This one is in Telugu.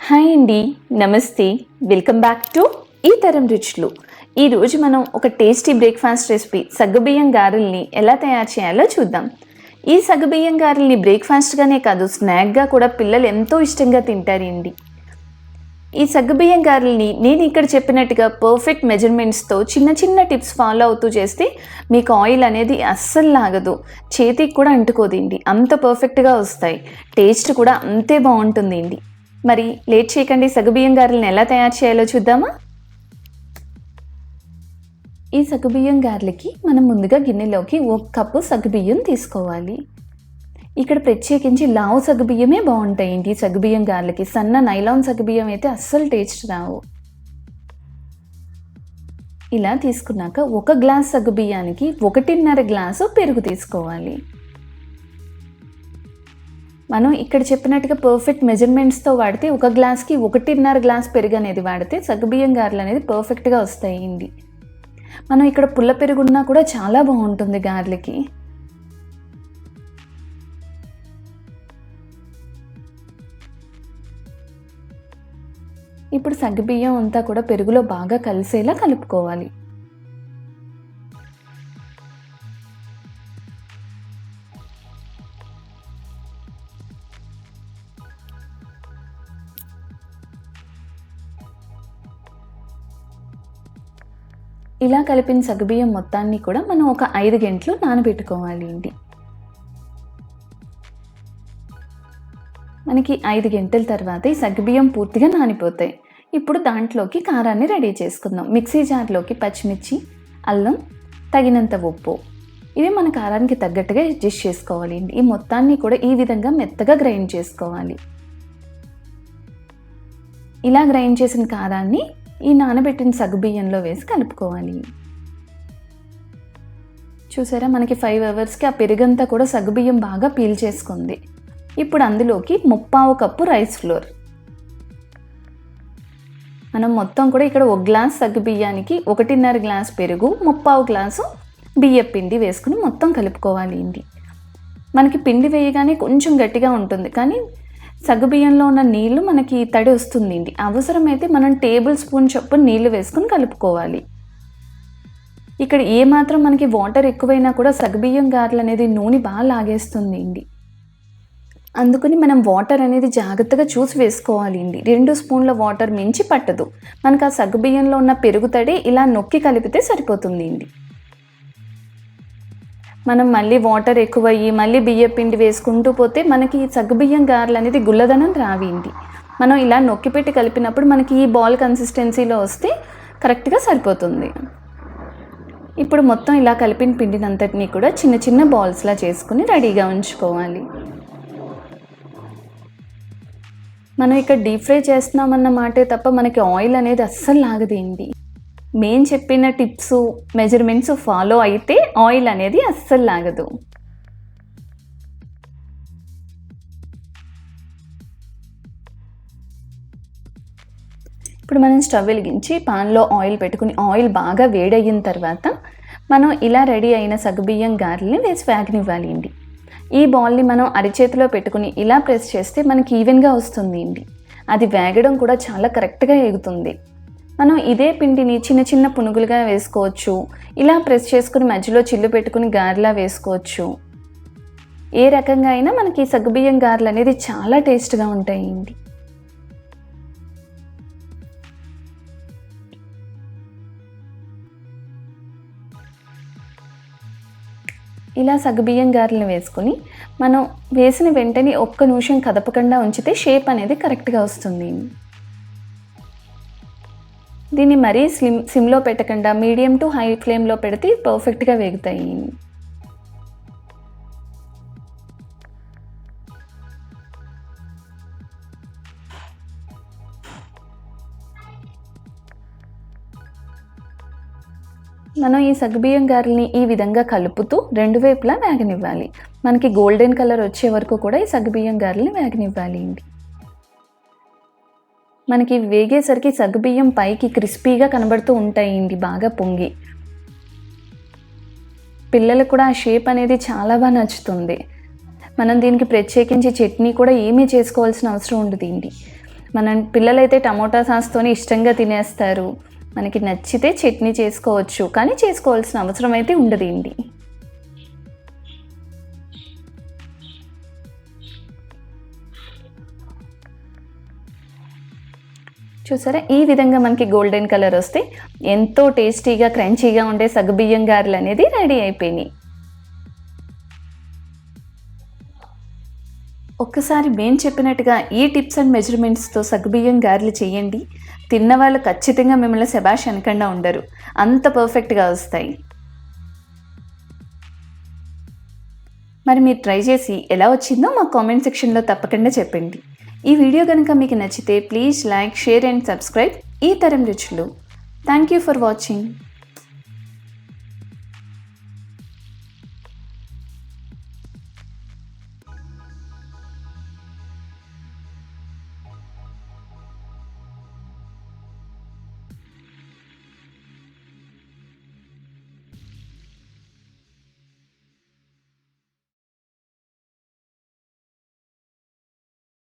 హాయ్ అండి, నమస్తే. వెల్కమ్ బ్యాక్ టు ఈతరం రుచులు. ఈరోజు మనం ఒక టేస్టీ బ్రేక్ఫాస్ట్ రెసిపీ సగ్గుబియ్యం గారెల్ని ఎలా తయారు చేయాలో చూద్దాం. ఈ సగ్గుబియ్యం గారెల్ని బ్రేక్ఫాస్ట్గానే కాదు, స్నాక్గా కూడా పిల్లలు ఎంతో ఇష్టంగా తింటారండి. ఈ సగ్గుబియ్యం గారెల్ని నేను ఇక్కడ చెప్పినట్టుగా పర్ఫెక్ట్ మెజర్మెంట్స్తో చిన్న చిన్న టిప్స్ ఫాలో అవుతూ చేస్తే మీకు ఆయిల్ అనేది అస్సలు లాగదు, చేతికి కూడా అంటుకోదండి. అంత పర్ఫెక్ట్గా వస్తాయి, టేస్ట్ కూడా అంతే బాగుంటుందండి. మరి లేట్ చేయకండి, సగ్గుబియ్యం గారెలను ఎలా తయారు చేయాలో చూద్దామా. ఈ సగ్గుబియ్యం గారెలకి మనం ముందుగా గిన్నెలోకి 1 కప్పు సగ్గుబియ్యం తీసుకోవాలి. ఇక్కడ ప్రత్యేకించి లావు సగ్గుబియ్యమే బాగుంటాయండి సగ్గుబియ్యం గారెలకి. సన్న నైలాన్ సగ్గుబియ్యం అయితే అస్సలు టేస్ట్ రావు. ఇలా తీసుకున్నాక 1 గ్లాస్ సగ్గుబియ్యానికి 1.5 గ్లాసు పెరుగు తీసుకోవాలి. మనం ఇక్కడ చెప్పినట్టుగా పర్ఫెక్ట్ మెజర్మెంట్స్తో వాడితే 1 గ్లాస్కి 1.5 గ్లాస్ పెరుగు అనేది వాడితే సగ్గుబియ్యం గారెలు అనేది పర్ఫెక్ట్గా వస్తాయండి. మనం ఇక్కడ పుల్ల పెరుగున్నా కూడా చాలా బాగుంటుంది గారెలకి. ఇప్పుడు సగ్గుబియ్యం అంతా కూడా పెరుగులో బాగా కలిసేలా కలుపుకోవాలి. ఇలా కలిపిన సగ్గుబియ్యం మొత్తాన్ని కూడా మనం ఒక 5 గంటలు నానబెట్టుకోవాలి అండి. మనకి 5 గంటల తర్వాత ఈ సగ్గుబియ్యం పూర్తిగా నానిపోతాయి. ఇప్పుడు దాంట్లోకి కారాన్ని రెడీ చేసుకుందాం. మిక్సీ జార్లోకి పచ్చిమిర్చి, అల్లం, తగినంత ఉప్పు, ఇవి మన కారానికి తగ్గట్టుగా అడ్జస్ట్ చేసుకోవాలి అండి. ఈ మొత్తాన్ని కూడా ఈ విధంగా మెత్తగా గ్రైండ్ చేసుకోవాలి. ఇలా గ్రైండ్ చేసిన కారాన్ని ఈ నానబెట్టిన సగ్గుబియ్యంలో వేసి కలుపుకోవాలి. చూసారా, మనకి 5 అవర్స్కి ఆ పెరుగంతా కూడా సగ్గుబియ్యం బాగా పీల్ చేసుకుంది. ఇప్పుడు అందులోకి 1/4 కప్పు రైస్ ఫ్లోర్. మనం మొత్తం కూడా ఇక్కడ 1 గ్లాస్ సగ్గుబియ్యానికి 1.5 గ్లాస్ పెరుగు, 1/4 గ్లాసు బియ్యం పిండి వేసుకుని మొత్తం కలుపుకోవాలి అండి. మనకి పిండి వేయగానే కొంచెం గట్టిగా ఉంటుంది, కానీ సగ్గుబియ్యంలో ఉన్న నీళ్లు మనకి తడి వస్తుందండి. అవసరమైతే మనం టేబుల్ స్పూన్ చొప్పున నీళ్లు వేసుకుని కలుపుకోవాలి. ఇక్కడ ఏమాత్రం మనకి వాటర్ ఎక్కువైనా కూడా సగ్గుబియ్యం గారెలు అనేది నూనె బాగా లాగేస్తుంది అండి. అందుకని మనం వాటర్ అనేది జాగ్రత్తగా చూసి వేసుకోవాలి అండి. 2 స్పూన్ల వాటర్ మించి పట్టదు. మనకు ఆ సగ్గుబియ్యంలో ఉన్న పెరుగు తడి ఇలా నొక్కి కలిపితే సరిపోతుంది అండి. మనం మళ్ళీ వాటర్ ఎక్కువయ్యి మళ్ళీ బియ్యం పిండి వేసుకుంటూ పోతే మనకి సగ్గుబియ్యం గారెలు అనేది గుల్లదనం రావిండి. మనం ఇలా నొక్కి పెట్టి కలిపినప్పుడు మనకి ఈ బాల్ కన్సిస్టెన్సీలో వస్తే కరెక్ట్గా సరిపోతుంది. ఇప్పుడు మొత్తం ఇలా కలిపిన పిండినంతటినీ కూడా చిన్న చిన్న బాల్స్లా చేసుకుని రెడీగా ఉంచుకోవాలి. మనం ఇక్కడ డీప్ ఫ్రై చేస్తున్నామన్న మాటే తప్ప మనకి ఆయిల్ అనేది అస్సలు లాగదేంటి. మేము చెప్పిన టిప్స్, మెజర్మెంట్స్ ఫాలో అయితే ఆయిల్ అనేది అస్సలు లాగదు. ఇప్పుడు మనం స్టవ్ వెలిగించి పాన్లో ఆయిల్ పెట్టుకుని ఆయిల్ బాగా వేడయిన తర్వాత మనం ఇలా రెడీ అయిన సగ్గుబియ్యం గారెల్ని వేసి వేగనివ్వాలి అండి. ఈ బాల్ని మనం అరిచేతిలో పెట్టుకుని ఇలా ప్రెస్ చేస్తే మనకి ఈవెన్గా వస్తుంది అండి. అది వేగడం కూడా చాలా కరెక్ట్గా ఎగుతుంది. మనం ఇదే పిండిని చిన్న చిన్న పునుగులుగా వేసుకోవచ్చు. ఇలా ప్రెస్ చేసుకుని మధ్యలో చిల్లు పెట్టుకుని గారెలా వేసుకోవచ్చు. ఏ రకంగా అయినా మనకి సగ్గుబియ్యం గారెలు అనేది చాలా టేస్ట్గా ఉంటాయండి. ఇలా సగ్గుబియ్యం గారెలను వేసుకుని మనం వేసిన వెంటనే 1 నిమిషం కదపకుండా ఉంచితే షేప్ అనేది కరెక్ట్గా వస్తుంది. దీన్ని మరీ సిమ్లో పెట్టకుండా మీడియం టు హై ఫ్లేమ్లో పెడితే పర్ఫెక్ట్గా వేగుతాయి. మనం ఈ సగ్గుబియ్యం గారెల్ని ఈ విధంగా కలుపుతూ 2 వైపులా వేగనివ్వాలి. మనకి గోల్డెన్ కలర్ వచ్చే వరకు కూడా ఈ సగ్గుబియ్యం గారెల్ని వేగనివ్వాలి అండి. మనకి వేగేసరికి సగ్గుబియ్యం పైకి క్రిస్పీగా కనబడుతూ ఉంటాయండి, బాగా పొంగి. పిల్లలకు కూడా ఆ షేప్ అనేది చాలా బాగా నచ్చుతుంది. మనం దీనికి ప్రత్యేకించి చట్నీ కూడా ఏమీ చేసుకోవాల్సిన అవసరం ఉండదు. మన పిల్లలైతే టమోటా సాస్తోని ఇష్టంగా తినేస్తారు. మనకి నచ్చితే చట్నీ చేసుకోవచ్చు, కానీ చేసుకోవాల్సిన అవసరం అయితే ఉండదండి. చూసారా, ఈ విధంగా మనకి గోల్డెన్ కలర్ వస్తే ఎంతో టేస్టీగా క్రంచీగా ఉండే సగ్గుబియ్యం గారెలు అనేది రెడీ అయిపోయినాయి. ఒక్కసారి మేము చెప్పినట్టుగా ఈ టిప్స్ అండ్ మెజర్మెంట్స్తో సగ్గుబియ్యం గారెలు చేయండి. తిన్నవాళ్ళు ఖచ్చితంగా మిమ్మల్ని శభాష్ అనకుండా ఉండరు, అంత పర్ఫెక్ట్గా వస్తాయి. మరి మీరు ట్రై చేసి ఎలా వచ్చిందో మా కామెంట్ సెక్షన్లో తప్పకుండా చెప్పండి. ఈ వీడియో కనుక మీకు నచ్చితే please like, share and subscribe ఈతరం రుచులు. Thank you for watching.